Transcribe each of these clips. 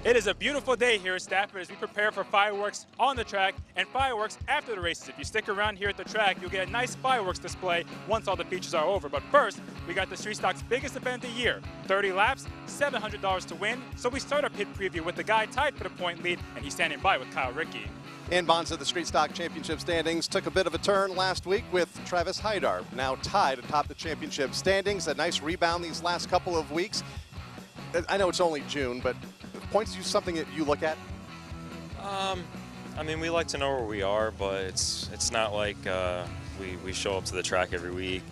It is a beautiful day here at Stafford as we prepare for fireworks on the track and fireworks after the races. If you stick around here at the track, you'll get a nice fireworks display once all the features are over. But first, we got the Street Stock's biggest event of the year. 30 laps, $700 to win. So we start our pit preview with the guy tied for the point lead, and he's standing by with Kyle Rickey. And Bonza, the Street Stock Championship standings took a bit of a turn last week with Travis Haidar now tied atop the championship standings. A nice rebound these last couple of weeks. I know it's only June, but points to something that you look at? I mean, we like to know where we are, but it's not like we show up to the track every week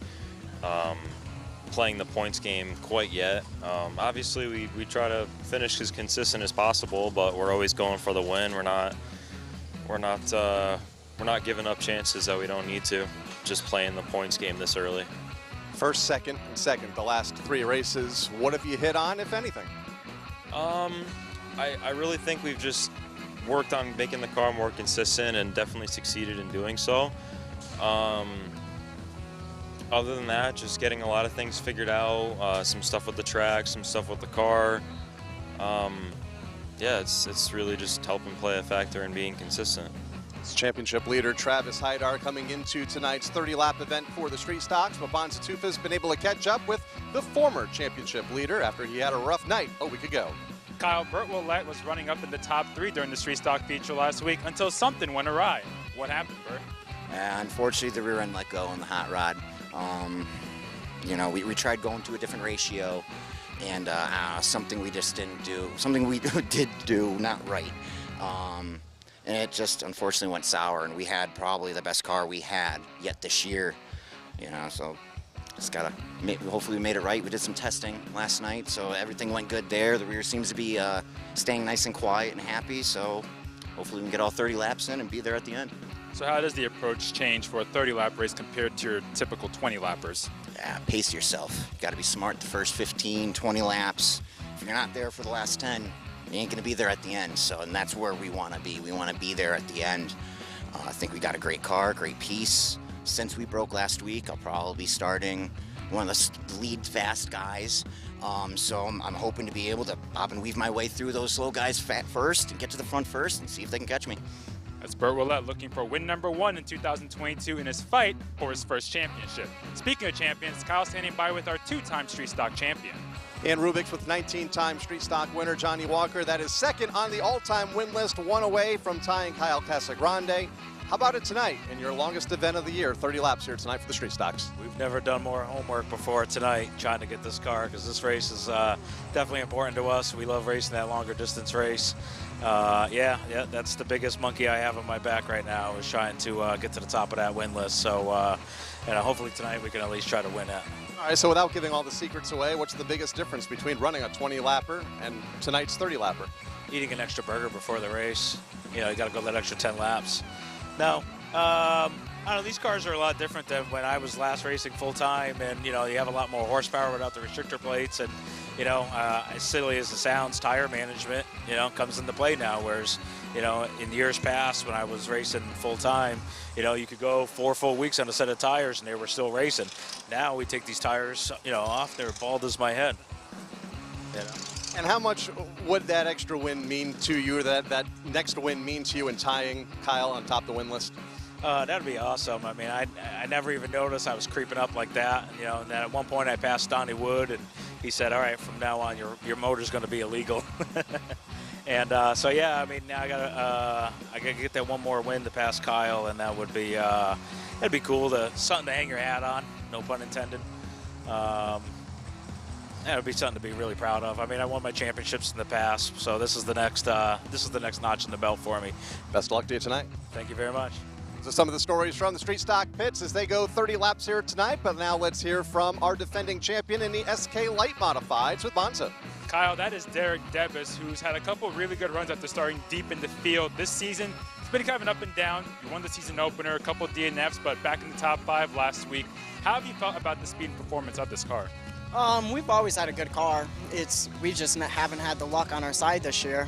playing the points game quite yet. Obviously, we try to finish as consistent as possible, but we're always going for the win. We're not giving up chances that we don't need to. Just playing the points game this early. First, second, and second, the last three races. What have you hit on, if anything? I really think we've just worked on making the car more consistent and definitely succeeded in doing so. Other than that, just getting a lot of things figured out, some stuff with the track, some stuff with the car. Yeah, it's really just helping play a factor in being consistent. It's championship leader Travis Haidar coming into tonight's 30-lap event for the Street Stocks, but Bonza Tufa's been able to catch up with the former championship leader after he had a rough night a week ago. Kyle, Burt Willett was running up in the top 3 during the Street Stock feature last week until something went awry. What happened, Burt? Unfortunately, the rear end let go on the hot rod. You know, we tried going to a different ratio, and something we just didn't do, something we did do not right. And it just unfortunately went sour, and we had probably the best car we had yet this year, you know, so just gotta, hopefully we made it right. We did some testing last night, so everything went good there. The rear seems to be staying nice and quiet and happy, so hopefully we can get all 30 laps in and be there at the end. So how does the approach change for a 30-lap race compared to your typical 20-lappers? Yeah, pace yourself. You gotta be smart the first 15, 20 laps. If you're not there for the last 10, you ain't gonna be there at the end, so, and that's where we wanna be. We wanna be there at the end. I think we got a great car, great piece. Since we broke last week, I'll probably be starting one of the lead fast guys. So I'm hoping to be able to bob and weave my way through those slow guys first and get to the front first and see if they can catch me. That's Burt Willett looking for win number 1 in 2022 in his fight for his first championship. Speaking of champions, Kyle standing by with our 2-time Street Stock champion. And Rubik's with 19-time Street Stock winner Johnny Walker. That is second on the all-time win list, one away from tying Kyle Casagrande. How about it tonight in your longest event of the year, 30 laps here tonight for the Street Stocks? We've never done more homework before tonight trying to get this car, because this race is definitely important to us. We love racing that longer distance race. Yeah, that's the biggest monkey I have on my back right now, is trying to get to the top of that win list. So hopefully tonight we can at least try to win it. All right, so without giving all the secrets away, what's the biggest difference between running a 20-lapper and tonight's 30-lapper? Eating an extra burger before the race. You know, you got to go that extra 10 laps. No, I don't know, these cars are a lot different than when I was last racing full-time, and, you know, you have a lot more horsepower without the restrictor plates, and, you know, as silly as it sounds, tire management, you know, comes into play now, whereas, you know, in years past when I was racing full-time, you know, you could go 4 full weeks on a set of tires and they were still racing. Now we take these tires, you know, off, they're bald as my head, you know. And how much would that extra win mean to you, that next win mean to you in tying Kyle on top of the win list? That'd be awesome. I mean, I never even noticed I was creeping up like that. You know, and then at one point I passed Donnie Wood, and he said, "All right, from now on, your motor's going to be illegal." And so yeah, I mean, now I gotta get that one more win to pass Kyle, and that would be that'd be cool, something to hang your hat on. No pun intended. That would be something to be really proud of. I mean, I won my championships in the past, so this is the next notch in the belt for me. Best of luck to you tonight. Thank you very much. So some of the stories from the Street Stock pits as they go 30 laps here tonight, but now let's hear from our defending champion in the SK Light Modifieds with Bonza. Kyle, that is Derek Debus, who's had a couple really good runs after starting deep in the field this season. It's been kind of an up and down. You won the season opener, a couple of DNFs, but back in the top 5 last week. How have you felt about the speed and performance of this car? We've always had a good car. We just haven't had the luck on our side this year.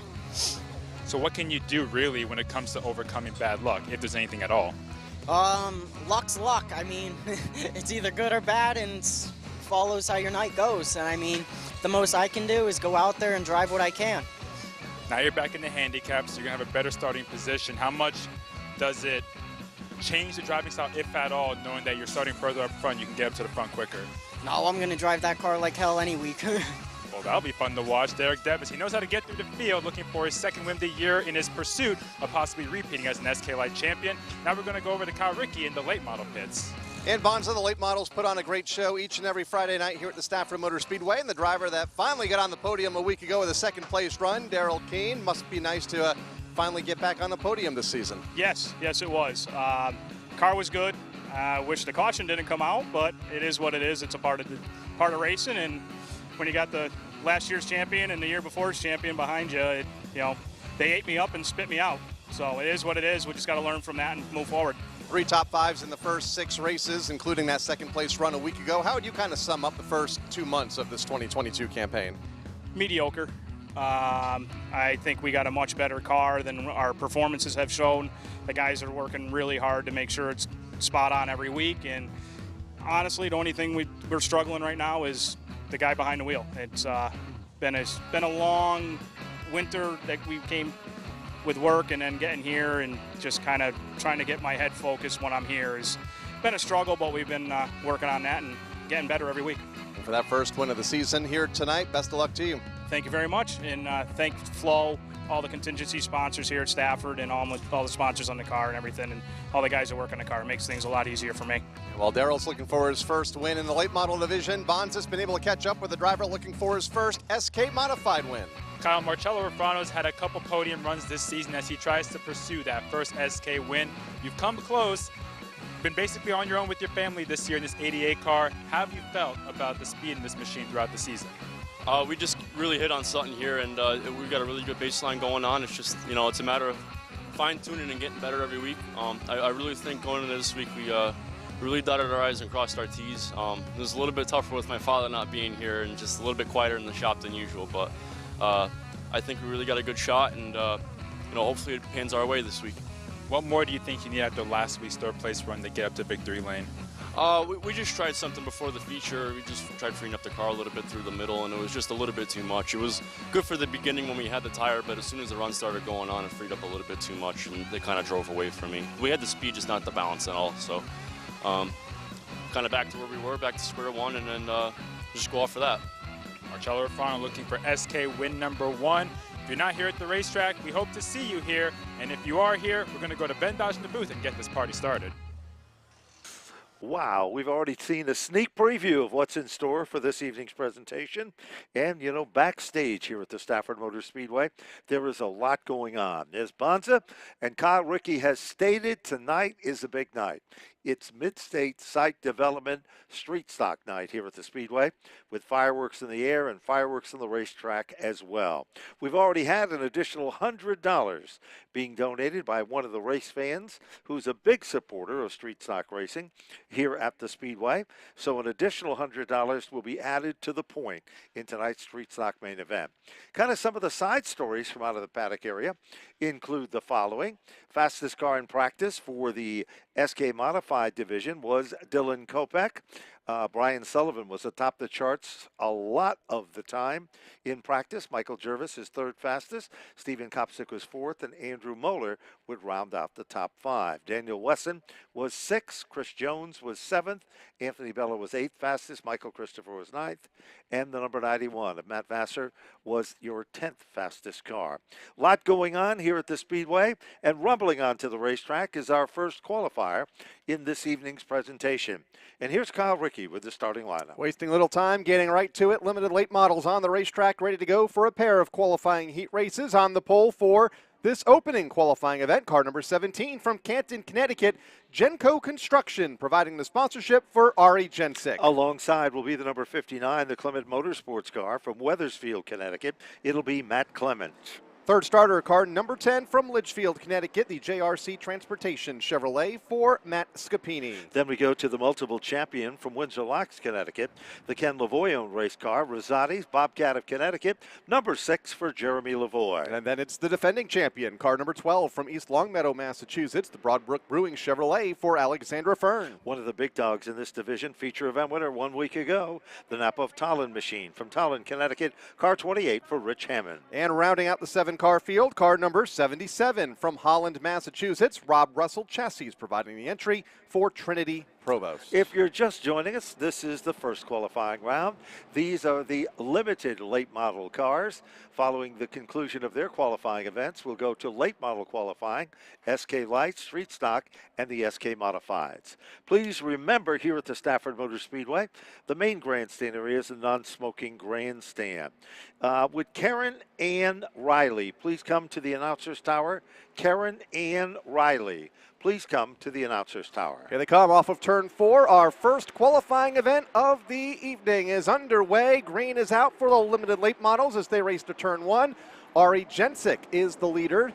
So what can you do really when it comes to overcoming bad luck, if there's anything at all? Luck's luck. I mean, it's either good or bad, and it follows how your night goes. And I mean, the most I can do is go out there and drive what I can. Now you're back in the handicap, so you're going to have a better starting position. How much does it change the driving style, if at all, knowing that you're starting further up front, you can get up to the front quicker? No, I'm going to drive that car like hell any week. Well, that'll be fun to watch. Derek Devis, he knows how to get through the field, looking for his second win of the year in his pursuit of possibly repeating as an SK Light champion. Now we're going to go over to Kyle Rickey in the late model pits. And Bonza, the late models put on a great show each and every Friday night here at the Stafford Motor Speedway. And the driver that finally got on the podium a week ago with a second-place run, Daryl Keene, must be nice to finally get back on the podium this season. Yes, it was. Car was good. Wish the caution didn't come out, but it is what it is. It's a part of racing, and when you got the last year's champion and the year before's champion behind you, they ate me up and spit me out. So it is what it is. We just got to learn from that and move forward. 3 top 5s in the first 6 races, including that second-place run a week ago. How would you kind of sum up the first 2 months of this 2022 campaign? Mediocre. I think we got a much better car than our performances have shown. The guys are working really hard to make sure it's spot on every week, and honestly, the only thing we're struggling right now is the guy behind the wheel. It's been a long winter that we came with work, and then getting here and just kind of trying to get my head focused when I'm here has been a struggle, but we've been working on that and getting better every week. And for that first win of the season here tonight, best of luck to you. Thank you very much, and thank Flo, all the contingency sponsors here at Stafford, and all the sponsors on the car and everything, and all the guys that work on the car. It makes things a lot easier for me. While Daryl's looking for his first win in the late model division, Bonza's been able to catch up with the driver looking for his first SK modified win. Kyle, Marcello Rufrano's had a couple podium runs this season as he tries to pursue that first SK win. You've come close, been basically on your own with your family this year in this 88 car. How have you felt about the speed in this machine throughout the season? We just really hit on something here, and we've got a really good baseline going on. It's just, it's a matter of fine-tuning and getting better every week. I really think going into this week, we really dotted our I's and crossed our T's. It was a little bit tougher with my father not being here and just a little bit quieter in the shop than usual, but I think we really got a good shot, and hopefully it pans our way this week. What more do you think you need after last week's third place run to get up to victory lane? We just tried something before the feature. We just tried freeing up the car a little bit through the middle, and it was just a little bit too much. It was good for the beginning when we had the tire, but as soon as the run started going on, it freed up a little bit too much, and they kind of drove away from me. We had the speed, just not the balance at all. So kind of back to where we were, back to square one, and then just go off for that. Marcello Rufrano looking for SK win number 1. If you're not here at the racetrack, we hope to see you here. And if you are here, we're going to go to Ben Dodge in the booth and get this party started. Wow, we've already seen a sneak preview of what's in store for this evening's presentation. And, backstage here at the Stafford Motor Speedway, there is a lot going on. As Bonza and Kyle Rickey has stated, tonight is a big night. It's Mid-State Site Development Street Stock Night here at the Speedway, with fireworks in the air and fireworks on the racetrack as well. We've already had an additional $100 being donated by one of the race fans who's a big supporter of street stock racing here at the Speedway. So an additional $100 will be added to the point in tonight's street stock main event. Kind of some of the side stories from out of the paddock area include the following. Fastest car in practice for the SK Modified division was Dylan Kopech. Brian Sullivan was atop the charts a lot of the time in practice. Michael Jervis is third fastest. Stephen Kopsick was fourth, and Andrew Moeller would round out the top 5. Daniel Wesson was 6th. Chris Jones was 7th. Anthony Bella was 8th fastest. Michael Christopher was 9th. And the number 91 of Matt Vassar was your 10th fastest car. A lot going on here at the Speedway, and rumbling onto the racetrack is our first qualifier in this evening's presentation. And here's Kyle Rickey with the starting lineup. Wasting little time, getting right to it. Limited late models on the racetrack, ready to go for a pair of qualifying heat races. On the pole for this opening qualifying event, car number 17 from Canton, Connecticut, Genco Construction, providing the sponsorship for Ari Gensick. Alongside will be the number 59, the Clement Motorsports car from Wethersfield, Connecticut. It'll be Matt Clement. Third starter car number 10 from Litchfield, Connecticut, the JRC Transportation Chevrolet for Matt Scapini. Then we go to the multiple champion from Windsor Locks, Connecticut, the Ken Lavoie-owned race car, Rosati's Bobcat of Connecticut, number 6 for Jeremy Lavoie. And then it's the defending champion, car number 12 from East Longmeadow, Massachusetts, the Broadbrook Brewing Chevrolet for Alexandra Fern. One of the big dogs in this division, feature event winner 1 week ago, the Napa of Tolland machine from Tolland, Connecticut, car 28 for Rich Hammond. And rounding out the 7 car field, car number 77 from Holland, Massachusetts. Rob Russell Chassis providing the entry for Trinity Provost. If you're just joining us, this is the first qualifying round. These are the limited late model cars. Following the conclusion of their qualifying events, we'll go to late model qualifying, SK Lights, Street Stock, and the SK Modifieds. Please remember, here at the Stafford Motor Speedway, the main grandstand area is a non-smoking grandstand. Would Karen Ann Riley please come to the announcer's tower? Karen Ann Riley, please come to the announcer's tower. Here they come off of turn 4. Our first qualifying event of the evening is underway. Green is out for the limited late models as they race to turn 1. Ari Jensick is the leader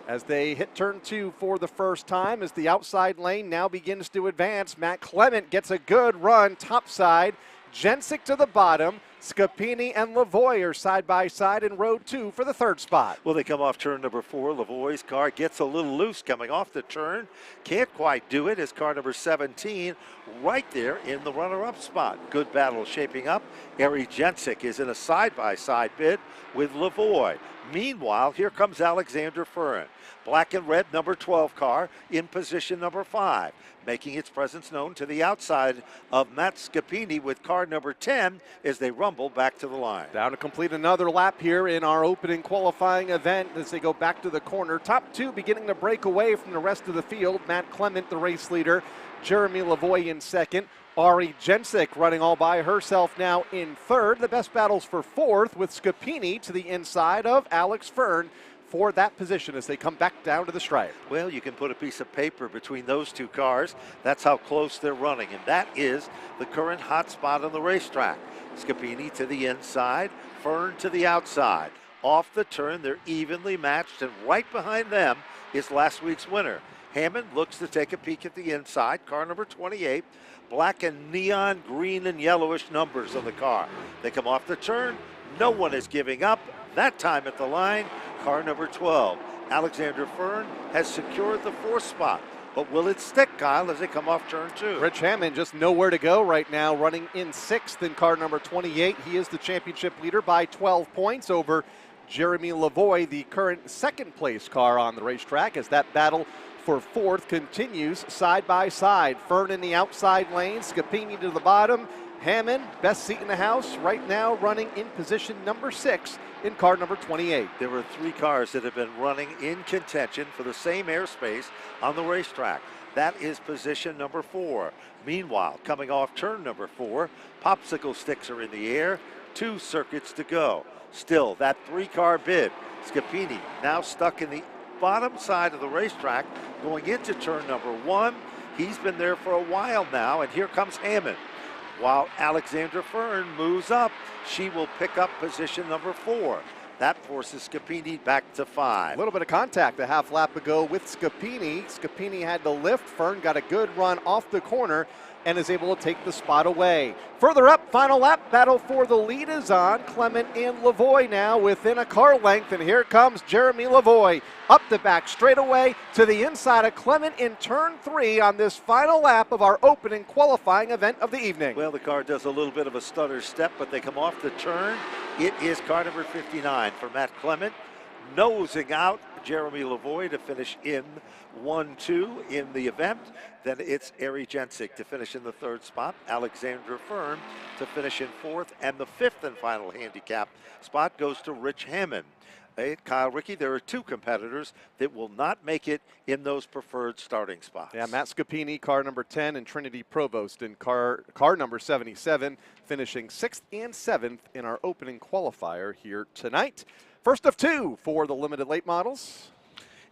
as they hit turn 2 for the first time as the outside lane now begins to advance. Matt Clement gets a good run topside. Jensick to the bottom. Scapini and Lavoie are side by side in row 2 for the third spot. Well, they come off turn number 4. Lavoie's car gets a little loose coming off the turn. Can't quite do it as car number 17 right there in the runner-up spot. Good battle shaping up. Ari Jensick is in a side-by-side bid with Lavoie. Meanwhile, here comes Alexander Furran. Black and red number 12 car in position number 5, making its presence known to the outside of Matt Scapini with car number 10 as they rumble back to the line. Down to complete another lap here in our opening qualifying event as they go back to the corner. Top 2 beginning to break away from the rest of the field. Matt Clement, the race leader. Jeremy Lavoie in second. Ari Jensick running all by herself now in third. The best battles for fourth with Scapini to the inside of Alex Fern for that position as they come back down to the stripe. Well, you can put a piece of paper between those two cars. That's how close they're running, and that is the current hot spot on the racetrack. Scapini to the inside, Fern to the outside. Off the turn, they're evenly matched, and right behind them is last week's winner. Hammond looks to take a peek at the inside, car number 28. Black and neon green and yellowish numbers on the car. They come off the turn. No one is giving up. That time at the line, car number 12. Alexander Fern has secured the 4th spot. But will it stick, Kyle, as they come off turn 2? Rich Hammond just nowhere to go right now, running in 6th in car number 28. He is the championship leader by 12 points over Jeremy Lavoie, the current 2nd place car on the racetrack, as that battle for 4th continues side by side. Fern in the outside lane, Scapini to the bottom. Hammond, best seat in the house, right now running in position number 6 in car number 28. There were 3 cars that have been running in contention for the same airspace on the racetrack. That is position number 4. Meanwhile, coming off turn number 4, popsicle sticks are in the air, 2 circuits to go. Still, that 3-car bid. Scapini now stuck in the bottom side of the racetrack going into turn number 1. He's been there for a while now, and here comes Hammond. While Alexander Fern moves up, she will pick up position number 4. That forces Scapini back to 5. A little bit of contact a half lap ago with Scapini. Scapini had to lift. Fern got a good run off the corner and is able to take the spot away. Further up, final lap battle for the lead is on. Clement and Lavoie now within a car length, and here comes Jeremy Lavoie up the back straightaway to the inside of Clement in turn 3 on this final lap of our opening qualifying event of the evening. Well, the car does a little bit of a stutter step, but they come off the turn. It is car number 59 for Matt Clement, nosing out Jeremy Lavoie to finish in 1-2 in the event. Then it's Ari Jensick to finish in the 3rd spot. Alexander Fern to finish in 4th. And the 5th and final handicap spot goes to Rich Hammond. Hey, Kyle, Ricky, there are 2 competitors that will not make it in those preferred starting spots. Yeah, Matt Scapini, car number 10, and Trinity Provost in car number 77, finishing 6th and 7th in our opening qualifier here tonight. First of 2 for the limited late models.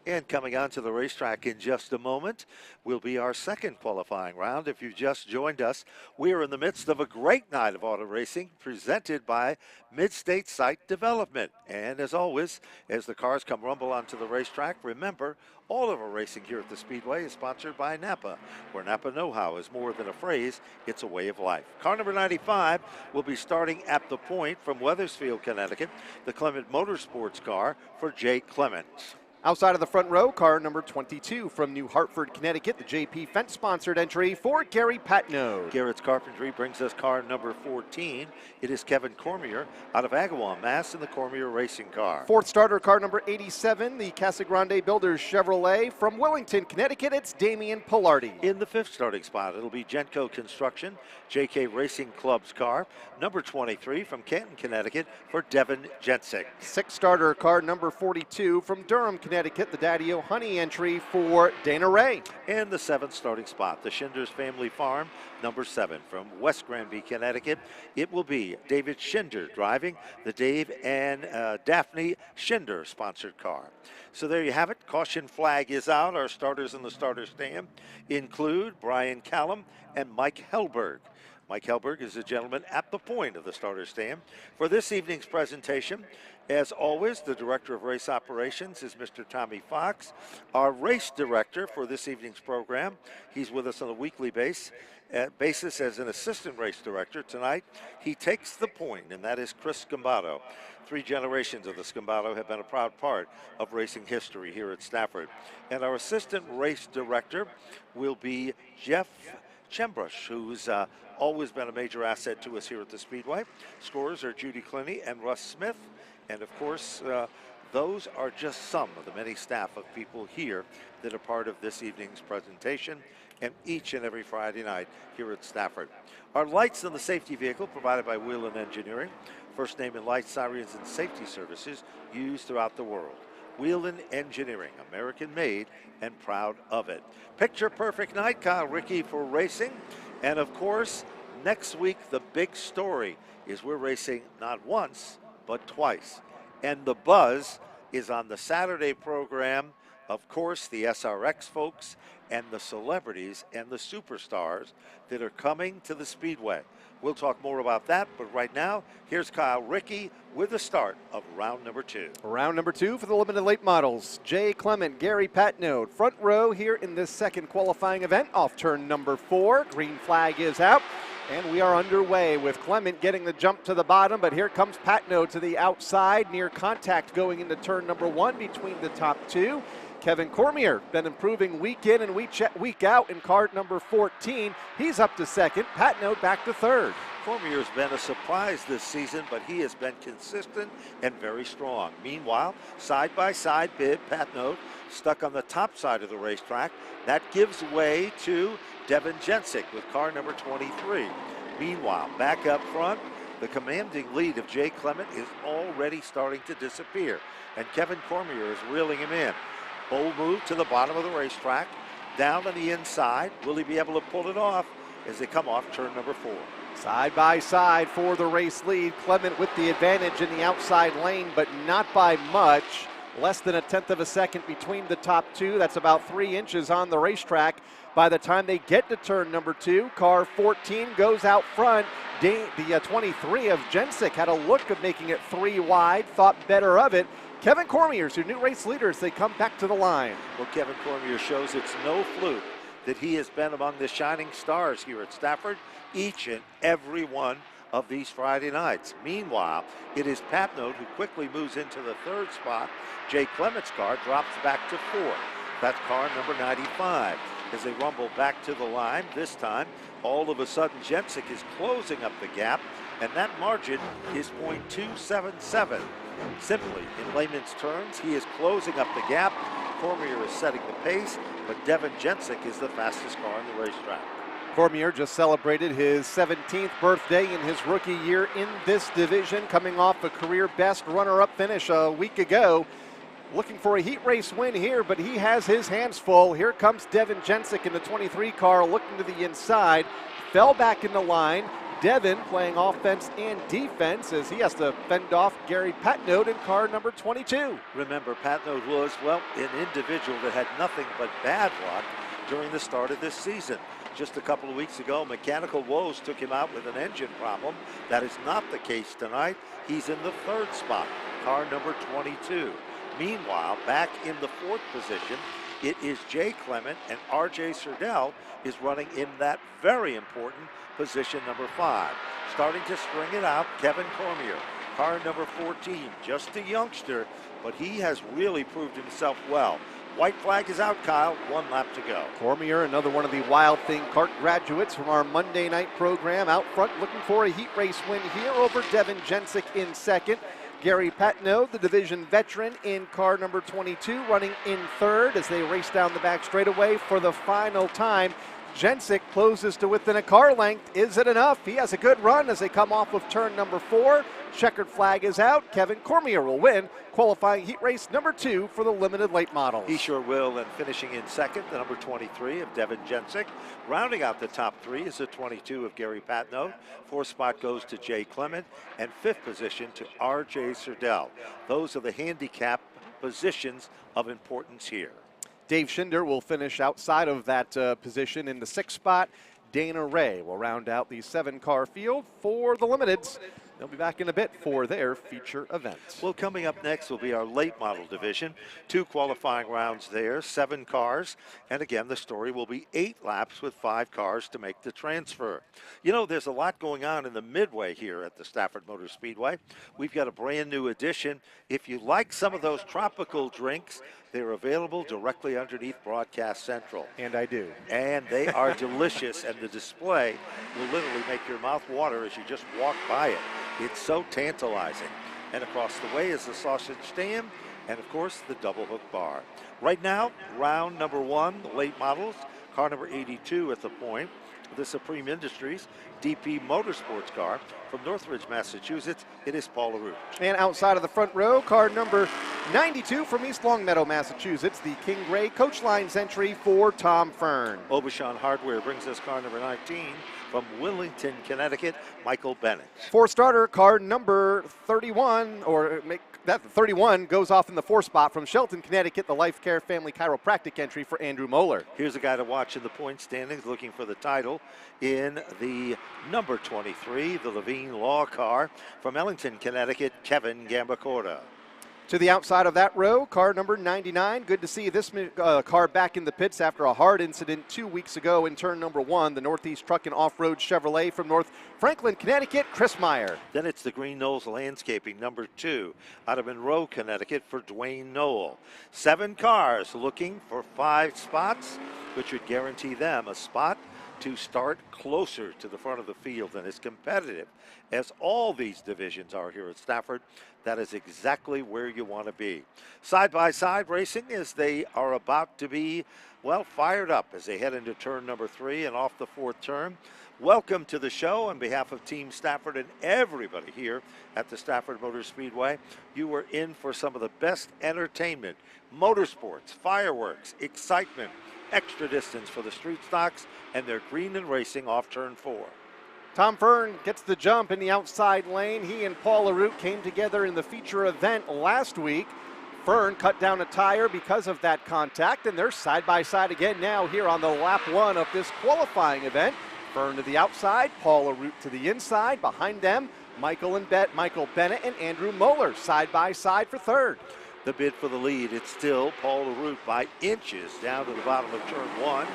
And coming onto the racetrack in just a moment will be our 2nd qualifying round. If you've just joined us, we are in the midst of a great night of auto racing presented by Mid-State Site Development. And as always, as the cars come rumble onto the racetrack, remember, all of our racing here at the Speedway is sponsored by Napa, where Napa know-how is more than a phrase, it's a way of life. Car number 95 will be starting at the point from Wethersfield, Connecticut, the Clement Motorsports car for Jay Clement. Outside of the front row, car number 22 from New Hartford, Connecticut, the JP Fence-sponsored entry for Gary Patnode. Garrett's Carpentry brings us car number 14. It is Kevin Cormier out of Agawam, Mass. in the Cormier racing car. Fourth starter, car number 87, the Casa Grande Builders Chevrolet. From Wellington, Connecticut, it's Damian Pilardi. In the fifth starting spot, it'll be Genco Construction, JK Racing Club's car, number 23 from Canton, Connecticut, for Devin Jensick. Sixth starter, car number 42 from Durham, Connecticut, the Daddy O'Honey entry for Dana Ray. And the seventh starting spot, the Schinders Family Farm, number 7 from West Granby, Connecticut. It will be David Schinder driving the Dave and Daphne Schinder sponsored car. So there you have it. Caution flag is out. Our starters in the starter stand include Brian Callum and Mike Helberg. Mike Helberg is a gentleman at the point of the starter stand. For this evening's presentation, as always, the Director of Race Operations is Mr. Tommy Fox. Our race director for this evening's program, he's with us on a weekly basis as an assistant race director. Tonight, he takes the point, and that is Chris Scambato. 3 generations of the Scambato have been a proud part of racing history here at Stafford. And our assistant race director will be Jeff Chembrush, who's always been a major asset to us here at the Speedway. Scorers are Judy Clinny and Russ Smith. And of course, those are just some of the many staff of people here that are part of this evening's presentation and each and every Friday night here at Stafford. Our lights in the safety vehicle provided by Wheelan Engineering. First name in lights, sirens, and safety services used throughout the world. Wheelan Engineering, American made and proud of it. Picture perfect night, Kyle Rickey for racing. And of course, next week, the big story is we're racing not once, but twice. And the buzz is on the Saturday program. Of course, the SRX folks and the celebrities and the superstars that are coming to the Speedway. We'll talk more about that, but right now, here's Kyle Rickey with the start of round number 2. Round number 2 for the limited late models. Jay Clement, Gary Patnode, front row here in this second qualifying event off turn number 4. Green flag is out, and we are underway with Clement getting the jump to the bottom, but here comes Patnode to the outside, near contact going into turn number 1 between the top 2. Kevin Cormier been improving week in and week out in car number 14. He's up to second. Patnode back to third. Cormier's been a surprise this season, but he has been consistent and very strong. Meanwhile, side-by-side bid, Patnode stuck on the top side of the racetrack. That gives way to Devin Jensick with car number 23. Meanwhile, back up front, the commanding lead of Jay Clement is already starting to disappear, and Kevin Cormier is reeling him in. Bold move to the bottom of the racetrack, down on the inside. Will he be able to pull it off as they come off turn number 4? Side by side for the race lead. Clement with the advantage in the outside lane, but not by much. Less than 1/10 of a second between the top 2. That's about 3 inches on the racetrack. By the time they get to turn number 2, car 14 goes out front. The 23 of Jensick had a look of making it 3 wide, thought better of it. Kevin Cormier's your new race leaders. They come back to the line. Well, Kevin Cormier shows it's no fluke that he has been among the shining stars here at Stafford each and every one of these Friday nights. Meanwhile, it is Patnode who quickly moves into the 3rd spot. Jay Clement's car drops back to 4th. That's car number 95. As they rumble back to the line, this time, all of a sudden, Jensick is closing up the gap, and that margin is .277. Simply, in layman's terms, he is closing up the gap. Cormier is setting the pace, but Devin Jensick is the fastest car on the racetrack. Cormier just celebrated his 17th birthday in his rookie year in this division, coming off a career best runner-up finish a week ago. Looking for a heat race win here, but he has his hands full. Here comes Devin Jensick in the 23 car, looking to the inside. Fell back in the line. Devin playing offense and defense as he has to fend off Gary Patnode in car number 22. Remember, Patnode was, well, an individual that had nothing but bad luck during the start of this season. Just a couple of weeks ago, mechanical woes took him out with an engine problem. That is not the case tonight. He's in the 3rd spot, car number 22. Meanwhile, back in the 4th position, it is Jay Clement, and R.J. Serdell is running in that very important position number 5. Starting to string it out, Kevin Cormier. car number 14, just a youngster, but he has really proved himself well. White flag is out, Kyle. 1 lap to go. Cormier, another one of the Wild Thing Kart graduates from our Monday night program, out front looking for a heat race win here over Devin Jensick in second. Gary Patnaud, the division veteran, in car number 22, running in third as they race down the back straightaway for the final time. Jensick closes to within a car length. Is it enough? He has a good run as they come off of turn number 4. Checkered flag is out. Kevin Cormier will win qualifying heat race number 2 for the limited late models. He sure will, and finishing in second, the number 23 of Devin Jensick. Rounding out the top 3 is the 22 of Gary Patnaud. 4th spot goes to Jay Clement, and 5th position to R.J. Serdell. Those are the handicap positions of importance here. Dave Schinder will finish outside of that position in the 6th spot. Dana Ray will round out the 7-car field for the Limiteds. They'll be back in a bit for their feature event. Well, coming up next will be our late model division. 2 qualifying rounds there, 7 cars. And again, the story will be 8 laps with 5 cars to make the transfer. You know, there's a lot going on in the midway here at the Stafford Motor Speedway. We've got a brand new addition. If you like some of those tropical drinks, they're available directly underneath Broadcast Central. And I do. And they are delicious, and the display will literally make your mouth water as you just walk by it. It's so tantalizing. And across the way is the sausage stand, and of course, the double hook bar. Right now, round number 1, the late models, car number 82 at the point. The Supreme Industries DP Motorsports car from Northridge, Massachusetts. It is Paul LaRue. And outside of the front row, car number 92 from East Longmeadow, Massachusetts, the King Gray Coach Lines entry for Tom Fern. Obashan Hardware brings us car number 19 from Willington, Connecticut, Michael Bennett. For starter, car number 31, or that 31 goes off in the 4th spot from Shelton, Connecticut, the Life Care Family Chiropractic entry for Andrew Moeller. Here's a guy to watch in the point standings looking for the title in the number 23, the Levine Law car from Ellington, Connecticut, Kevin Gambacorda. To the outside of that row, car number 99. Good to see this car back in the pits after a hard incident 2 weeks ago in turn number 1. The Northeast Truck and Off-Road Chevrolet from North Franklin, Connecticut, Chris Meyer. Then it's the Green Knolls Landscaping, number 2, out of Monroe, Connecticut, for Dwayne Knoll. 7 cars looking for 5 spots, which would guarantee them a spot to start closer to the front of the field, and as competitive as all these divisions are here at Stafford, that is exactly where you want to be. Side-by-side racing as they are about to be, well, fired up as they head into turn number 3 and off the 4th turn. Welcome to the show on behalf of Team Stafford and everybody here at the Stafford Motor Speedway. You are in for some of the best entertainment, motorsports, fireworks, excitement, extra distance for the street stocks, and their green and racing off turn 4. Tom Fern gets the jump in the outside lane. He and Paul LaRue came together in the feature event last week. Fern cut down a tire because of that contact, and they're side by side again now here on the lap 1 of this qualifying event. Fern to the outside, Paul LaRue to the inside. Behind them, Michael Bennett and Andrew Moeller side by side for 3rd. The bid for the lead, it's still Paul LaRue by inches down to the bottom of turn 1.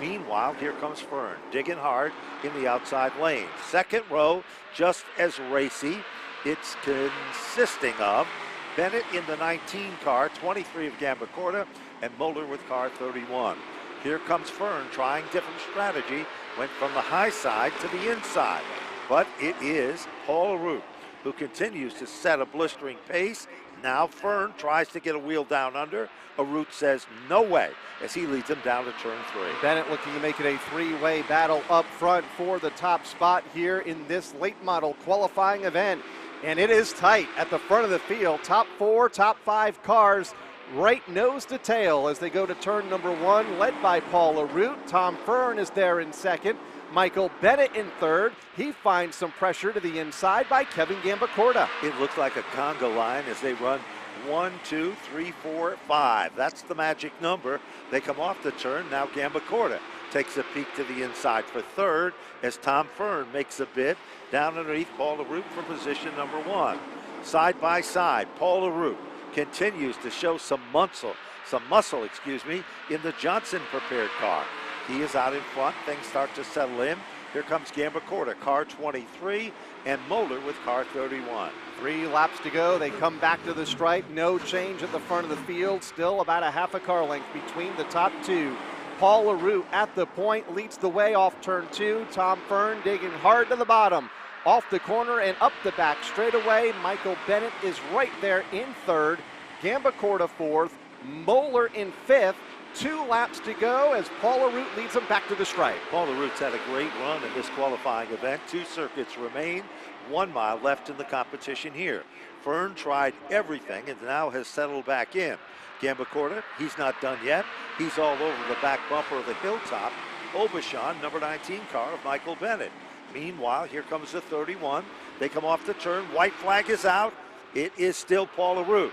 Meanwhile, here comes Fern, digging hard in the outside lane. 2nd row, just as racy. It's consisting of Bennett in the 19 car, 23 of Gambacorda, and Moeller with car 31. Here comes Fern trying different strategy, went from the high side to the inside. But it is Paul LaRue who continues to set a blistering pace. Now Fern tries to get a wheel down under. LaRue says no way as he leads him down to turn 3. Bennett looking to make it a 3-way battle up front for the top spot here in this late model qualifying event. And it is tight at the front of the field. Top 4, top 5 cars right nose to tail as they go to turn number 1, led by Paul LaRue. Tom Fern is there in 2nd. Michael Bennett in 3rd. He finds some pressure to the inside by Kevin Gambacorda. It looks like a conga line as they run 1, 2, 3, 4, 5. That's the magic number. They come off the turn. Now Gambacorda takes a peek to the inside for 3rd as Tom Fern makes a bid down underneath Paul LaRue for position number 1. Side by side, Paul LaRue continues to show some muscle, in the Johnson prepared car. He is out in front. Things start to settle in. Here comes Gambacorta, car 23, and Moeller with car 31. 3 laps to go. They come back to the stripe. No change at the front of the field. Still about a half a car length between the top 2. Paul LaRue at the point leads the way off turn 2. Tom Fern digging hard to the bottom. Off the corner and up the back straightaway. Michael Bennett is right there in 3rd. Gambacorta 4th. Moeller in 5th. 2 laps to go as Paul LaRue leads them back to the stripe. Paul LaRue's had a great run in this qualifying event. 2 circuits remain. 1 mile left in the competition here. Fern tried everything and now has settled back in. Gambacorta, he's not done yet. He's all over the back bumper of the Hilltop. Obashan, number 19 car of Michael Bennett. Meanwhile, here comes the 31. They come off the turn. White flag is out. It is still Paul LaRue.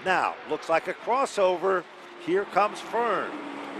Now, looks like a crossover. Here comes Fern.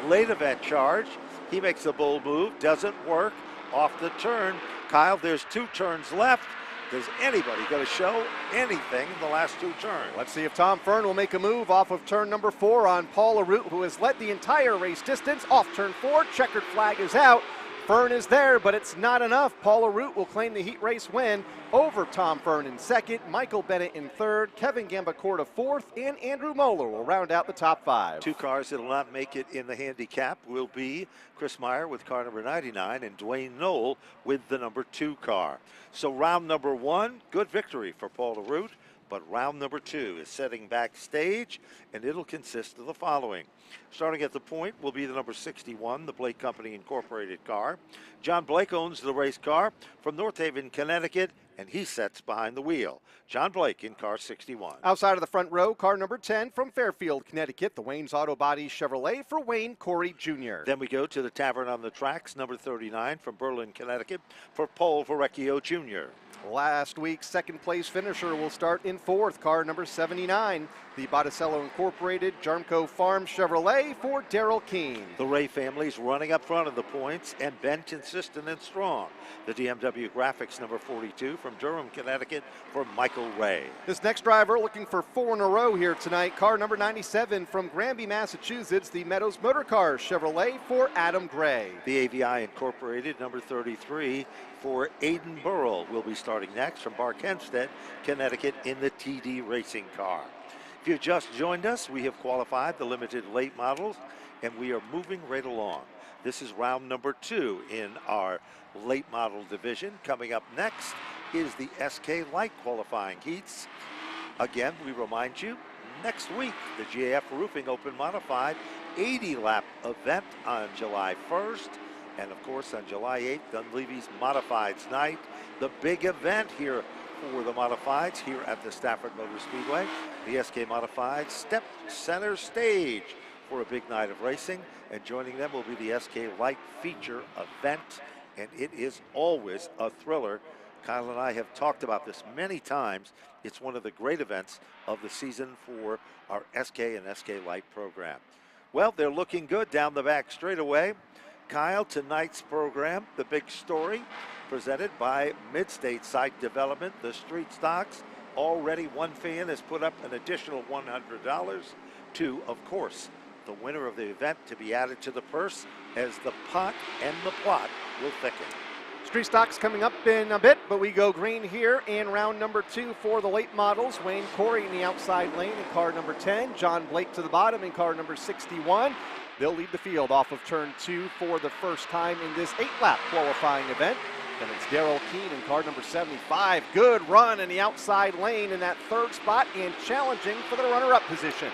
Late event charge. He makes a bold move. Doesn't work. Off the turn. Kyle, there's 2 turns left. Is anybody going to show anything in the last 2 turns? Let's see if Tom Fern will make a move off of turn number 4 on Paul LaRue, who has led the entire race distance. Off turn 4, checkered flag is out. Fern is there, but it's not enough. Paul LaRue will claim the heat race win over Tom Fern in 2nd, Michael Bennett in 3rd, Kevin Gambacorta 4th, and Andrew Moeller will round out the top 5. 2 cars that will not make it in the handicap will be Chris Meyer with car number 99 and Dwayne Knoll with the number 2 car. So round number 1, good victory for Paul LaRue, but round number 2 is setting backstage, and it'll consist of the following. Starting at the point will be the number 61, the Blake Company Incorporated car. John Blake owns the race car from North Haven, Connecticut, and he sets behind the wheel. John Blake in car 61. Outside of the front row, car number 10 from Fairfield, Connecticut, the Wayne's Auto Body Chevrolet for Wayne Corey Jr. Then we go to the Tavern on the Tracks, number 39 from Berlin, Connecticut, for Paul Verrecchio Jr. Last week's second place finisher will start in 4th, car number 79, the Botticello Incorporated Jarmco Farm Chevrolet for Daryl Keene. The Ray family's running up front of the points and been consistent and strong. The DMW Graphics number 42 from Durham, Connecticut for Michael Ray. This next driver looking for 4 in a row here tonight, car number 97 from Granby, Massachusetts, the Meadows Motor Cars Chevrolet for Adam Gray. The AVI Incorporated number 33 for Aiden Burrell will be starting next from Barkhamsted, Connecticut in the TD Racing car. If you've just joined us, we have qualified the limited late models and we are moving right along. This is round number 2 in our late model division. Coming up next is the SK Light qualifying heats. Again, we remind you, next week, the GAF Roofing Open Modified 80-lap event on July 1st. And of course, on July 8th, Dunleavy's Modifieds Night, the big event here for the Modifieds here at the Stafford Motor Speedway. The SK Modifieds step center stage for a big night of racing. And joining them will be the SK Light feature event. And it is always a thriller. Kyle and I have talked about this many times. It's one of the great events of the season for our SK and SK Light program. Well, they're looking good down the back straightaway. Kyle, tonight's program, the big story, presented by Midstate Site Development, the Street Stocks. Already one fan has put up an additional $100 to, of course, the winner of the event to be added to the purse as the pot and the plot will thicken. Street Stocks coming up in a bit, but we go green here in round number 2 for the late models. Wayne Corey in the outside lane in car number 10. John Blake to the bottom in car number 61. They'll lead the field off of turn 2 for the first time in this 8-lap qualifying event. Then it's Daryl Keene in car number 75. Good run in the outside lane in that 3rd spot and challenging for the runner-up position.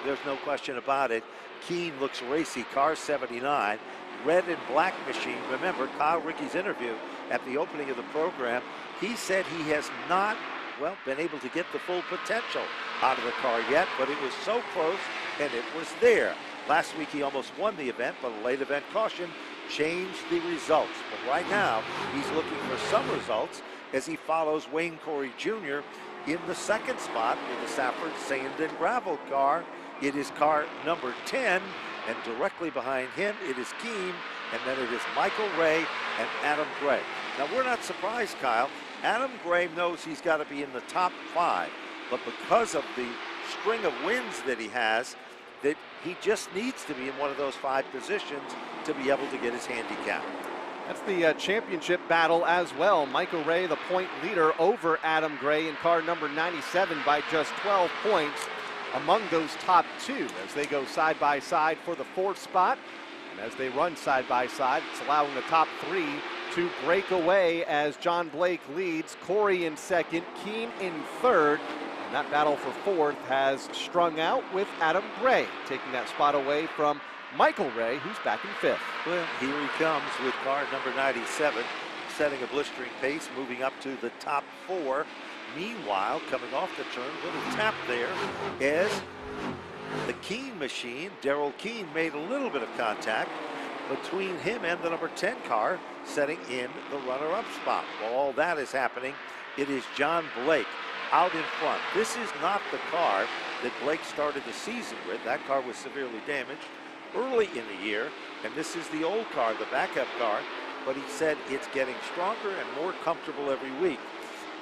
There's no question about it. Keene looks racy, car 79. Red and black machine. Remember Kyle Rickey's interview at the opening of the program. He said he has not, well, been able to get the full potential out of the car yet, but it was so close and it was there. Last week he almost won the event, but a late event caution changed the results. But right now he's looking for some results as he follows Wayne Corey Jr. in the 2nd spot with the Stafford Sand and Gravel car. It is car number 10, and directly behind him it is Keene, and then it is Michael Ray and Adam Gray. Now we're not surprised, Kyle. Adam Gray knows he's got to be in the top 5, but because of the string of wins that he has, that he just needs to be in one of those 5 positions to be able to get his handicap. That's the championship battle as well. Michael Ray, the point leader over Adam Gray in car number 97 by just 12 points among those top two as they go side by side for the fourth spot. And as they run side by side, it's allowing the top three to break away as John Blake leads, Corey in second, Keene in third. And that battle for fourth has strung out with Adam Gray taking that spot away from Michael Ray, who's back in fifth. Well, here he comes with car number 97, setting a blistering pace, moving up to the top four. Meanwhile, coming off the turn, little tap there as the Keene machine, Daryl Keene, made a little bit of contact between him and the number 10 car, setting in the runner-up spot. While all that is happening, it is John Blake out in front. This is not the car that Blake started the season with. That car was severely damaged early in the year, and this is the old car, the backup car, but he said it's getting stronger and more comfortable every week.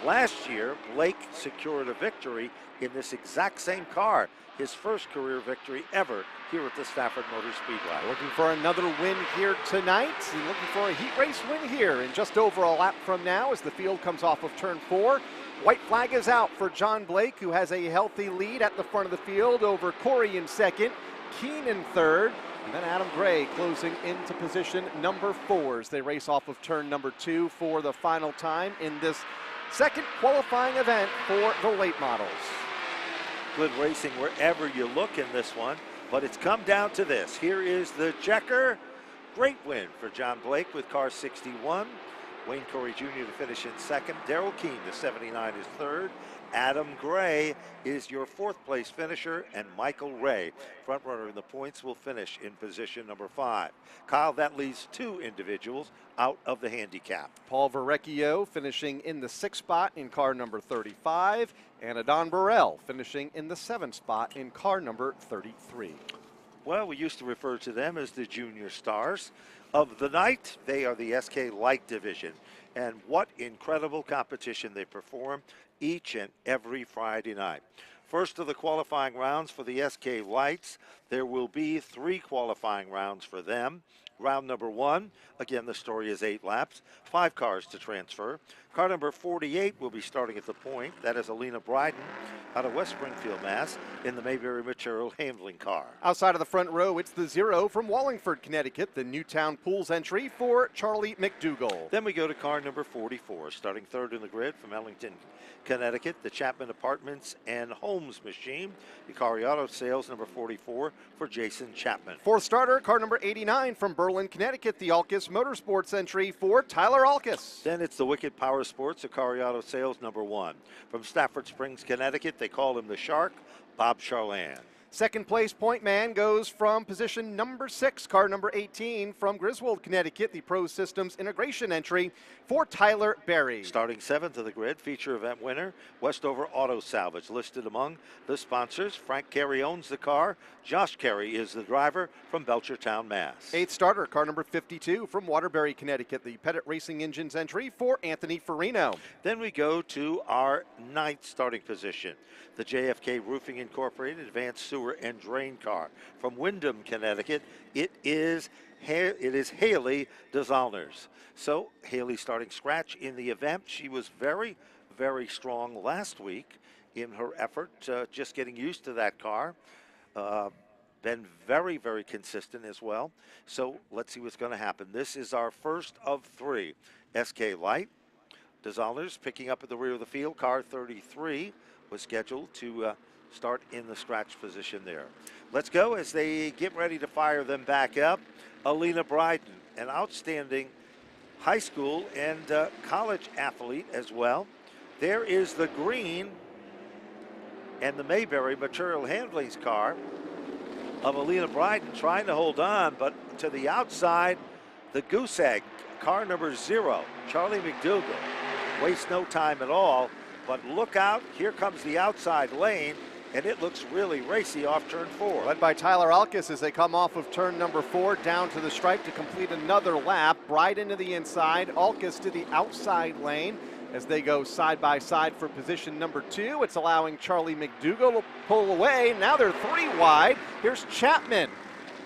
Last year, Blake secured a victory in this exact same car, his first career victory ever here at the Stafford Motor Speedway. Looking for another win here tonight, and looking for a heat race win here in just over a lap from now as the field comes off of turn 4. White flag is out for John Blake, who has a healthy lead at the front of the field over Corey in second, Keene in third, and then Adam Gray closing into position number 4 as they race off of turn number 2 for the final time in this second qualifying event for the late models. Good racing wherever you look in this one, but it's come down to this. Here is the checker. Great win for John Blake with car 61. Wayne Corey Jr. to finish in second. Daryl Keene, the 79, is third. Adam Gray is your fourth place finisher, and Michael Ray, front runner in the points, will finish in position number 5. Kyle, that leaves 2 individuals out of the handicap. Paul Verrecchio finishing in the 6th spot in car number 35, and Adon Burrell finishing in the 7th spot in car number 33. Well, we used to refer to them as the junior stars of the night. They are the SK Light division, and what incredible competition they perform each and every Friday night. First of the qualifying rounds for the SK Lights, there will be 3 qualifying rounds for them. Round number 1, again, the story is 8 laps, 5 cars to transfer. Car number 48 will be starting at the point. That is Alina Bryden out of West Springfield, Mass, in the Mayberry Material Handling car. Outside of the front row, it's the 0 from Wallingford, Connecticut, the Newtown Pools entry for Charlie McDougall. Then we go to car number 44, starting third in the grid from Ellington, Connecticut, the Chapman Apartments and Homes machine. Hikari Auto Sales number 44 for Jason Chapman. Fourth starter, car number 89 from Berlin, Connecticut, the Alkis Motorsports entry for Tyler Alkis. Then it's the Wicked Power Sports, Hikari Auto Sales number 1. From Stafford Springs, Connecticut, they call him the Shark, Bob Charland. Second place point man goes from position number 6, car number 18 from Griswold, Connecticut, the Pro Systems Integration entry for Tyler Berry. Starting 7th of the grid, feature event winner, Westover Auto Salvage, listed among the sponsors. Frank Carey owns the car. Josh Carey is the driver from Belchertown, Mass. 8th starter, car number 52 from Waterbury, Connecticut, the Pettit Racing Engines entry for Anthony Farino. Then we go to our 9th starting position, the JFK Roofing Incorporated Advanced Sewer and Drain car from Windham, Connecticut. It is Haley DeZolners. So Haley starting scratch in the event. She was very, very strong last week in her effort, just getting used to that car. Been very, very consistent as well. So let's see what's going to happen. This is our first of 3. SK Light. DeZolners picking up at the rear of the field. Car 33 was scheduled to start in the scratch position there. Let's go as they get ready to fire them back up. Alina Bryden, an outstanding high school and college athlete as well. There is the green and the Mayberry Material Handling's car of Alina Bryden trying to hold on, but to the outside, the goose egg, car number 0, Charlie McDougall. Waste no time at all, but look out, here comes the outside lane, and it looks really racy off turn 4. Led by Tyler Alkis as they come off of turn number 4 down to the stripe to complete another lap. Bryden to the inside, Alkis to the outside lane as they go side by side for position number 2. It's allowing Charlie McDougall to pull away. Now they're 3 wide. Here's Chapman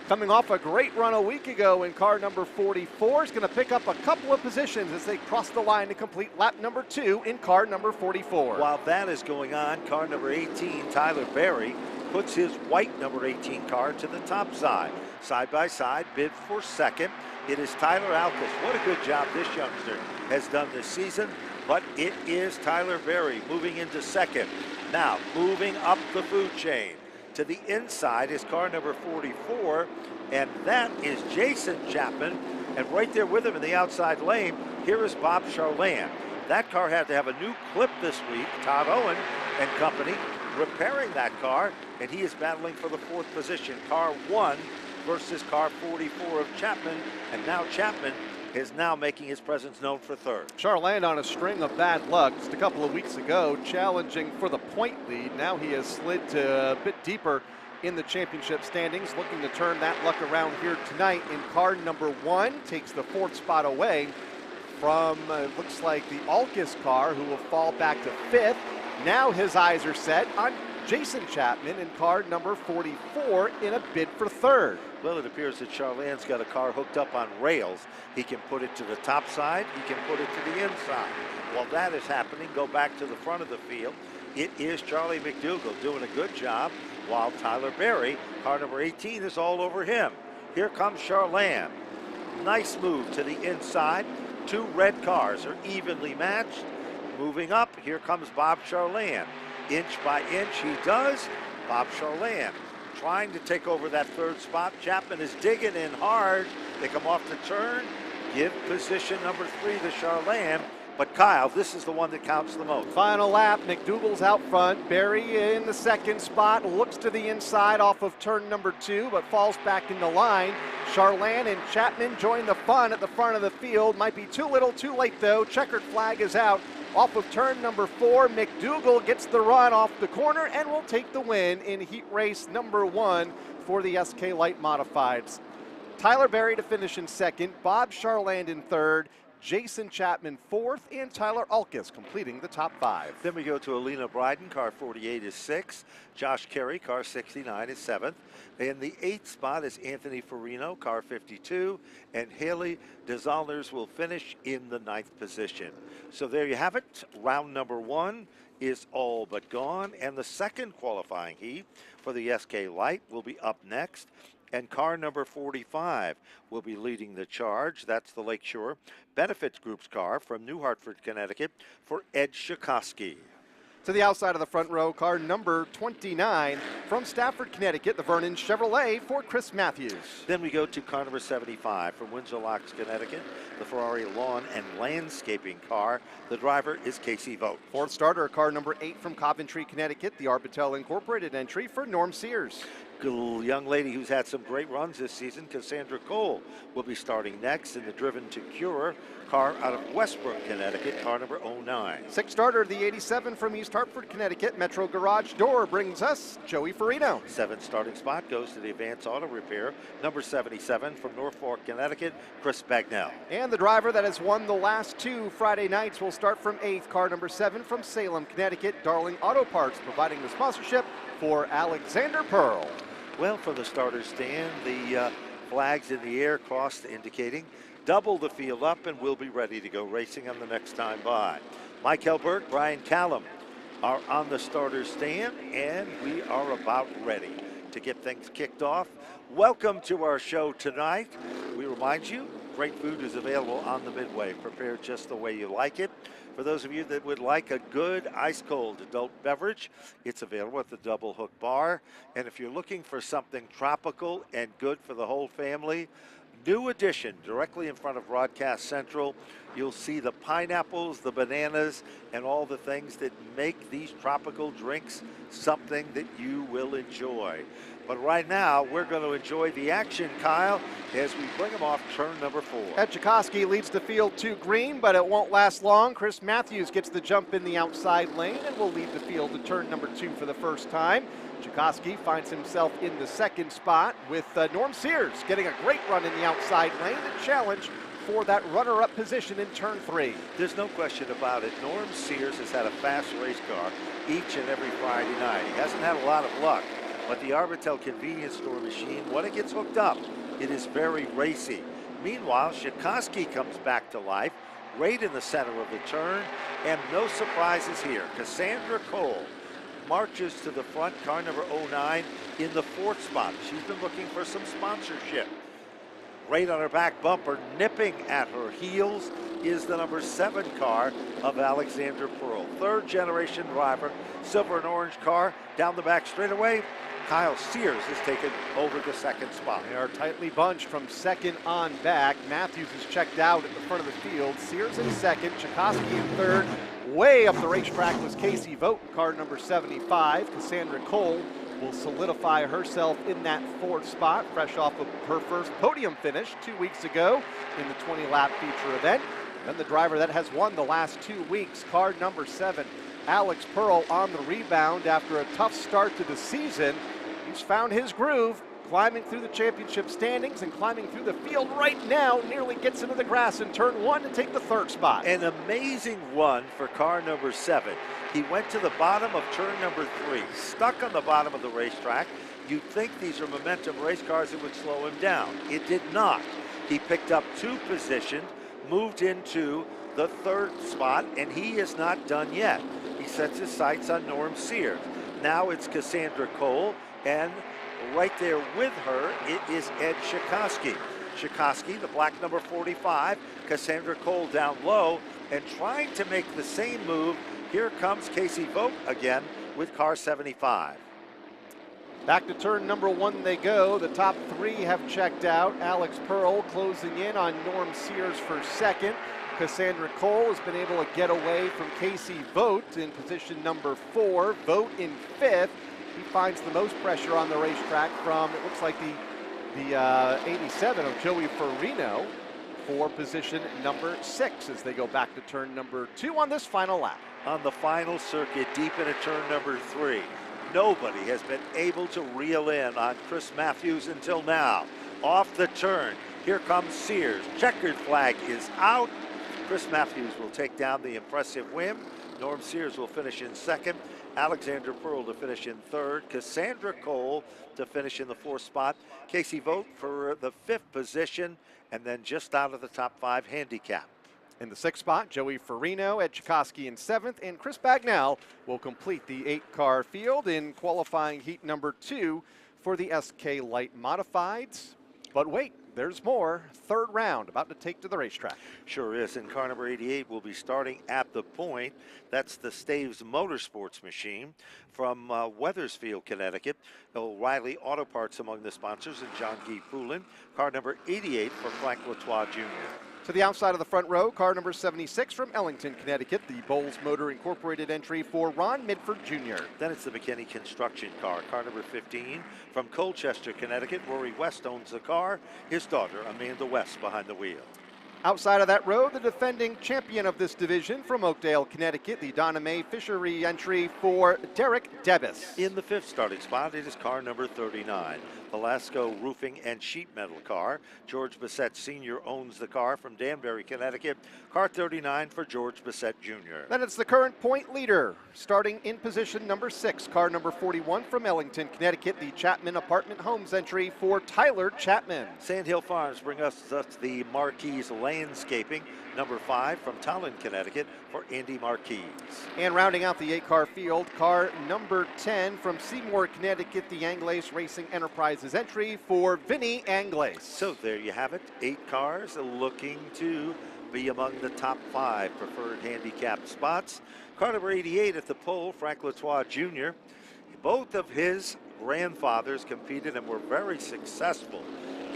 coming off a great run a week ago in car number 44, is going to pick up a couple of positions as they cross the line to complete lap number 2 in car number 44. While that is going on, car number 18, Tyler Berry, puts his white number 18 car to the top side. Side by side, bid for second. It is Tyler Alkus. What a good job this youngster has done this season, but it is Tyler Berry moving into second. Now, moving up the food chain. To the inside is car number 44, and that is Jason Chapman. And right there with him in the outside lane, here is Bob Charland. That car had to have a new clip this week. Todd Owen and company repairing that car, and he is battling for the 4th position. Car 1 versus car 44 of Chapman, and now Chapman is now making his presence known for 3rd. Charland on a string of bad luck just a couple of weeks ago, challenging for the point lead. Now he has slid to a bit deeper in the championship standings, looking to turn that luck around here tonight in car number 1. Takes the 4th spot away from, looks like the Alkus car, who will fall back to 5th. Now his eyes are set on Jason Chapman in car number 44 in a bid for 3rd. Well, it appears that Charland's got a car hooked up on rails. He can put it to the top side, he can put it to the inside. While that is happening, go back to the front of the field. It is Charlie McDougall doing a good job, while Tyler Berry, car number 18, is all over him. Here comes Charland. Nice move to the inside. 2 red cars are evenly matched. Moving up, here comes Bob Charland. Inch by inch he does. Bob Charland trying to take over that 3rd spot. Chapman is digging in hard. They come off the turn. Give position number 3 to Charland. But Kyle, this is the one that counts the most. Final lap, McDougall's out front. Berry in the 2nd spot, looks to the inside off of turn number 2, but falls back in the line. Charland and Chapman join the fun at the front of the field. Might be too little, too late though. Checkered flag is out. Off of turn number 4, McDougall gets the run off the corner and will take the win in heat race number 1 for the SK Light Modifieds. Tyler Berry to finish in 2nd, Bob Charland in 3rd, Jason Chapman 4th, and Tyler Alkus completing the top 5. Then we go to Alina Bryden, car 48 is 6th. Josh Carey, car 69 is 7th. In the 8th spot is Anthony Farino, car 52, and Haley DeZalners will finish in the 9th position. So there you have it. Round number 1 is all but gone, and the 2nd qualifying heat for the SK Light will be up next. And car number 45 will be leading the charge. That's the Lakeshore Benefits Group's car from New Hartford, Connecticut, for Ed Shikoski. To the outside of the front row, car number 29 from Stafford, Connecticut, the Vernon Chevrolet for Chris Matthews. Then we go to car number 75 from Windsor Locks, Connecticut, the Ferrari Lawn and Landscaping car. The driver is Casey Vogt. 4th starter, car number 8 from Coventry, Connecticut, the Arbitel Incorporated entry for Norm Sears. Young lady who's had some great runs this season, Cassandra Cole, will be starting next in the Driven to Cure car out of Westbrook, Connecticut, car number 09. 6th starter, the 87 from East Hartford, Connecticut, Metro Garage Door brings us Joey Farino. 7th starting spot goes to the Advanced Auto Repair, number 77 from Norfolk, Connecticut, Chris Bagnell. And the driver that has won the last 2 Friday nights will start from 8th, car number 7 from Salem, Connecticut, Darling Auto Parts, providing the sponsorship for Alexander Pearl. Well, for the starter stand, the flags in the air crossed indicating double the field up and we'll be ready to go racing on the next time by. Mike Helberg, Brian Callum are on the starter stand, and we are about ready to get things kicked off. Welcome to our show tonight. We remind you, great food is available on the Midway, prepared just the way you like it. For those of you that would like a good ice-cold adult beverage, it's available at the Double Hook Bar. And if you're looking for something tropical and good for the whole family, new addition directly in front of Broadcast Central, you'll see the pineapples, the bananas, and all the things that make these tropical drinks something that you will enjoy. But right now, we're going to enjoy the action, Kyle, as we bring them off turn number 4. Ed Chikoski leads the field to green, but it won't last long. Chris Matthews gets the jump in the outside lane and will lead the field to turn number 2 for the first time. Chikoski finds himself in the 2nd spot with Norm Sears getting a great run in the outside lane to challenge for that runner-up position in turn 3. There's no question about it. Norm Sears has had a fast race car each and every Friday night. He hasn't had a lot of luck, But the Arbitel convenience store machine, when it gets hooked up, it is very racy. Meanwhile, Shikoski comes back to life right in the center of the turn, and no surprises here. Cassandra Cole marches to the front, car number 09 in the 4th spot. She's been looking for some sponsorship. Right on her back bumper, nipping at her heels, is the number 7 car of Alexander Pearl. 3rd generation driver, silver and orange car, down the back straightaway. Kyle Sears has taken over the 2nd spot. They are tightly bunched from 2nd on back. Matthews is checked out at the front of the field. Sears in 2nd, Chikoski in 3rd. Way up the racetrack was Casey Vogt, car number 75. Cassandra Cole will solidify herself in that 4th spot, fresh off of her first podium finish 2 weeks ago in the 20-lap feature event. And then the driver that has won the last 2 weeks, car number 7, Alex Pearl, on the rebound after a tough start to the season. He's found his groove, climbing through the championship standings and climbing through the field right now. Nearly gets into the grass in turn 1 to take the 3rd spot. An amazing run for car number 7. He went to the bottom of turn number 3, stuck on the bottom of the racetrack. You'd think these are momentum race cars that would slow him down. It did not. He picked up 2 positions, moved into the 3rd spot, and he is not done yet. He sets his sights on Norm Sears. Now it's Cassandra Cole, and right there with her, it is Ed Shikoski. Shikoski, the black number 45, Cassandra Cole down low, and trying to make the same move. Here comes Casey Vogt again with car 75. Back to turn number 1 they go. The top 3 have checked out. Alex Pearl closing in on Norm Sears for 2nd. Cassandra Cole has been able to get away from Casey Vogt in position number 4. Vogt in 5th. He finds the most pressure on the racetrack from, it looks like the 87 of Joey Farino for position number 6 as they go back to turn number 2 on this final lap. On the final circuit, deep into turn number 3, nobody has been able to reel in on Chris Matthews until now. Off the turn, here comes Sears. Checkered flag is out. Chris Matthews will take down the impressive win. Norm Sears will finish in 2nd. Alexander Pearl to finish in 3rd. Cassandra Cole to finish in the 4th spot. Casey Vogt for the 5th position, and then just out of the top 5 handicap. In the 6th spot, Joey Farino, Ed Chikoski in 7th, and Chris Bagnell will complete the 8-car field in qualifying heat number 2 for the SK Light Modifieds. But wait, there's more. 3rd round about to take to the racetrack. Sure is, and car number 88 will be starting at the point. That's the Staves Motorsports machine from Weathersfield, Connecticut. O'Reilly Auto Parts among the sponsors, and John Guy Poulin. Car number 88 for Frank Latois Jr. To the outside of the front row, car number 76 from Ellington, Connecticut, the Bowles Motor Incorporated entry for Ron Midford Jr. Then it's the McKinney Construction car number 15 from Colchester, Connecticut. Rory West owns the car. His daughter, Amanda West, behind the wheel. Outside of that row, the defending champion of this division from Oakdale, Connecticut, the Donna Mae Fishery entry for Derek Debus. In the 5th starting spot, it is car number 39. Velasco Roofing and Sheet Metal car. George Bissett Sr. owns the car from Danbury, Connecticut. Car 39 for George Bissett Jr. Then it's the current point leader, starting in position number 6, car number 41 from Ellington, Connecticut, the Chapman Apartment Homes entry for Tyler Chapman. Sandhill Farms bring us the Marquise Landscaping, number 5 from Tolland, Connecticut, for Andy Marquise. And rounding out the 8-car field, car number 10 from Seymour, Connecticut, the Anglace Racing Enterprises entry for Vinny Anglace. So there you have it, 8 cars looking to be among the top 5 preferred handicap spots. Car number 88 at the pole, Frank Latois Jr. Both of his grandfathers competed and were very successful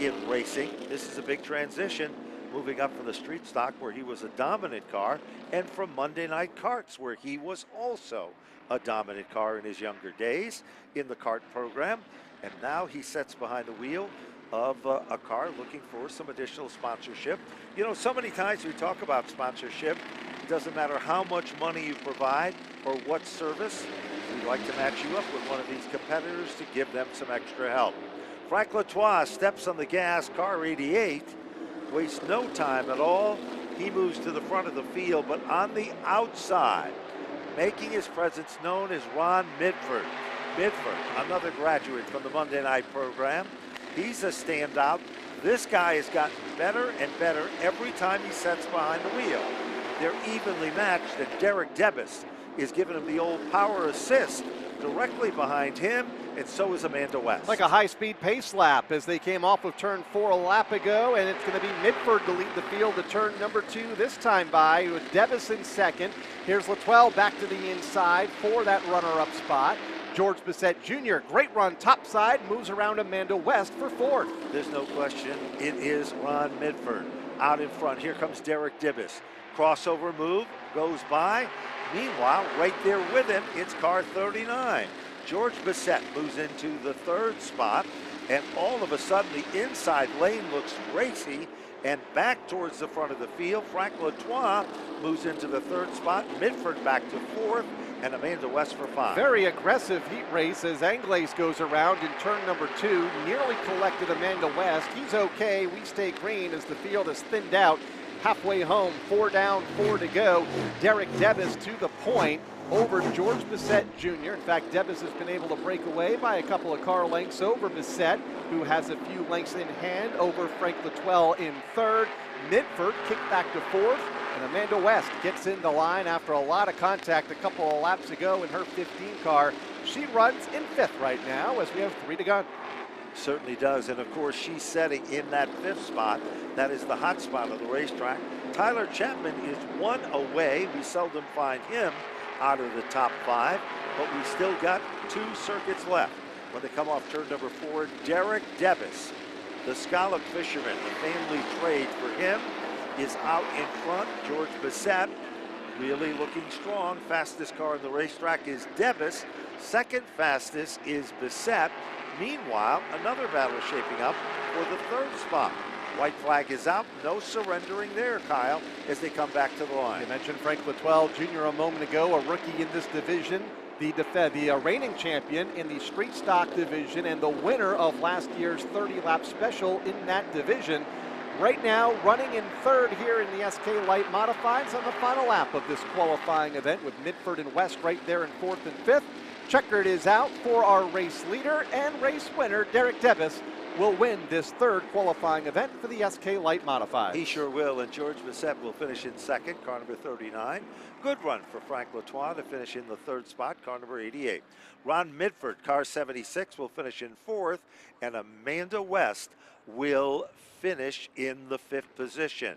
in racing. This is a big transition, moving up from the street stock where he was a dominant car, and from Monday Night Karts where he was also a dominant car in his younger days in the kart program. And now he sits behind the wheel of a car looking for some additional sponsorship. You know, so many times we talk about sponsorship, it doesn't matter how much money you provide or what service, we'd like to match you up with one of these competitors to give them some extra help. Frank Latois steps on the gas, car 88, wastes no time at all. He moves to the front of the field, but on the outside, making his presence known, is Ron Midford. Midford, another graduate from the Monday night program. He's a standout. This guy has gotten better and better every time he sets behind the wheel. They're evenly matched, and Derek Debus is giving him the old power assist directly behind him, and so is Amanda West. Like a high-speed pace lap as they came off of turn 4 a lap ago, and it's going to be Midford to lead the field to turn number 2 this time by, with Debus in second. Here's Latwell back to the inside for that runner-up spot. George Bissett Jr., great run topside, moves around Amanda West for fourth. There's no question, it is Ron Midford out in front. Here comes Derek Dibas. Crossover move, goes by. Meanwhile, right there with him, it's car 39. George Bissett moves into the third spot, and all of a sudden the inside lane looks racy, and back towards the front of the field. Frank Latois moves into the third spot. Midford back to fourth, and Amanda West for 5. Very aggressive heat race as Anglaise goes around in turn number 2. Nearly collected Amanda West. He's okay. We stay green as the field is thinned out. Halfway home, 4 down, 4 to go. Derek Debus to the point over George Bissett Jr. In fact, Debus has been able to break away by a couple of car lengths over Bissett, who has a few lengths in hand over Frank Latwell in third. Midford kicked back to fourth, and Amanda West gets in the line after a lot of contact a couple of laps ago in her 15 car. She runs in fifth right now as we have 3 to go. Certainly does, and of course she's setting in that fifth spot. That is the hot spot of the racetrack. Tyler Chapman is 1 away. We seldom find him out of the top 5, but we still got 2 circuits left. When they come off turn number 4, Derek Debus, the scallop fisherman, the family trade for him, is out in front. George Bissett really looking strong. Fastest car in the racetrack is Debus. Second fastest is Bissett. Meanwhile, another battle shaping up for the third spot. White flag is out. No surrendering there, Kyle, as they come back to the line. You mentioned Frank Latwell Jr. a moment ago, a rookie in this division, the reigning champion in the street stock division and the winner of last year's 30-lap special in that division. Right now, running in third here in the SK Light Modifieds on the final lap of this qualifying event, with Midford and West right there in fourth and fifth. Checkered is out for our race leader and race winner. Derek Debus will win this third qualifying event for the SK Light Modified. He sure will, and George Bissett will finish in second, car number 39. Good run for Frank Latois to finish in the third spot, car number 88. Ron Midford, car 76, will finish in fourth, and Amanda West will finish in the fifth position,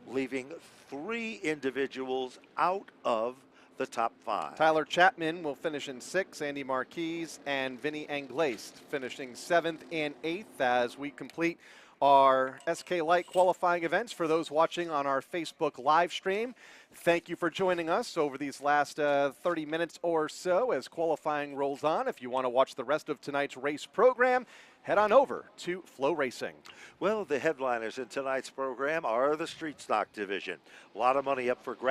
leaving 3 individuals out of the top 5. Tyler Chapman will finish in 6th, Andy Marquez and Vinny Anglaise finishing 7th and 8th as we complete our SK Light qualifying events. For those watching on our Facebook live stream, thank you for joining us over these last 30 minutes or so as qualifying rolls on. If you want to watch the rest of tonight's race program, head on over to Flow Racing. Well, the headliners in tonight's program are the street stock division. A lot of money up for grabs.